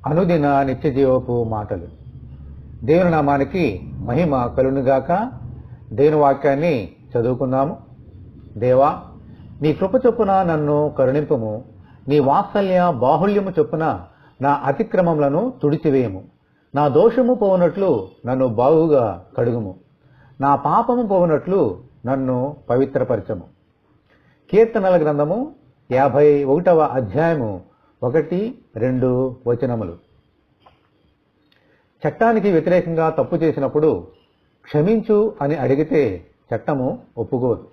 అనుదిన నిత్య జీవపు మాటలు. దేవుని నామానికి మహిమ కలుగునుగాక. దేవుని వాక్యాన్ని చదువుకుందాము. దేవా, నీ కృప చొప్పున నన్ను కరుణింపుము. నీ వాత్సల్య బాహుళ్యము చొప్పున నా అతిక్రమములను తుడిచివేయము. నా దోషము పోవునట్లు నన్ను బాగుగా కడుగుము. నా పాపము పోవునట్లు నన్ను పవిత్రపరచము. కీర్తనల గ్రంథము 51వ అధ్యాయము 1-2 వచనములు. చట్టానికి వ్యతిరేకంగా తప్పు చేసినప్పుడు క్షమించు అని అడిగితే చట్టము ఒప్పుకోదు.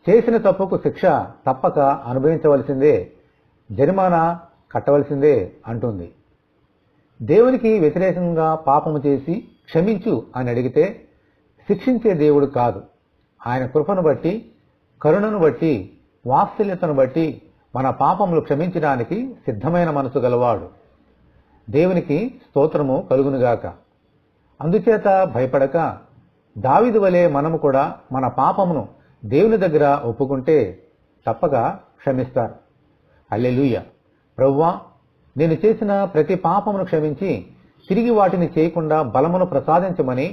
చేసిన తప్పుకు శిక్ష తప్పక అనుభవించవలసిందే, జరిమానా కట్టవలసిందే అంటుంది. దేవునికి వ్యతిరేకంగా పాపము చేసి క్షమించు అని అడిగితే శిక్షించే దేవుడు కాదు. ఆయన కృపను బట్టి, కరుణను బట్టి, వాత్సల్యతను బట్టి మన పాపములు క్షమించడానికి సిద్ధమైన మనసు గలవాడు. దేవునికి స్తోత్రము కలుగునుగాక. అందుచేత భయపడక దావీదు వలె మనము కూడా మన పాపమును దేవుని దగ్గర ఒప్పుకుంటే తప్పక క్షమిస్తారు. హల్లెలూయా. ప్రభువా, నేను చేసిన ప్రతి పాపమును క్షమించి తిరిగి వాటిని చేయకుండా బలమును ప్రసాదించమని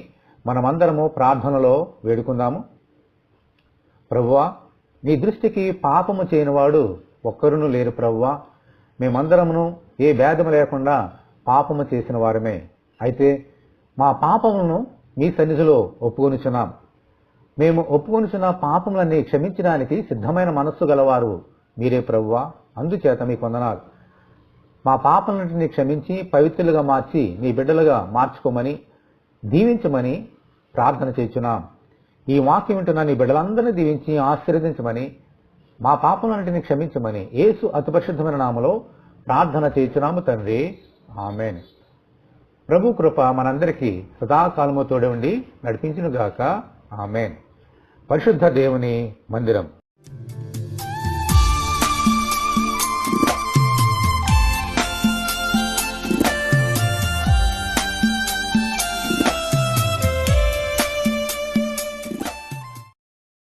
మనమందరము ప్రార్థనలో వేడుకుందాము. ప్రభువా, నీ దృష్టికి పాపము చేయనివాడు ఒక్కరును లేరు. ప్రభువా, మేమందరమును ఏ భేదము లేకుండా పాపము చేసిన వారమే. అయితే మా పాపములను మీ సన్నిధిలో ఒప్పుకొనుచున్నాం. మేము ఒప్పుకొనుచున్న పాపములన్నీ క్షమించడానికి సిద్ధమైన మనస్సు గలవారు మీరే ప్రభువా. అందుచేత మీకు వందనాలు. మా పాపములన్నింటినీ క్షమించి పవిత్రులుగా మార్చి నీ బిడ్డలుగా మార్చుకోమని దీవించమని ప్రార్థన చేయుచున్నాం. ఈ వాక్యం వింటున్న నీ బిడ్డలందరినీ దీవించి ఆశీర్వదించమని, మా పాపములన్నింటినీ క్షమించమని యేసు అతి పరిశుద్ధమైన నామములో ప్రార్థన చేయుచున్నాము తండ్రి. ఆమేన్. ప్రభు కృప మనందరికీ సదాకాలము తోడే ఉండి నడిపించునుగాక. ఆమేన్. పరిశుద్ధ దేవుని మందిరం.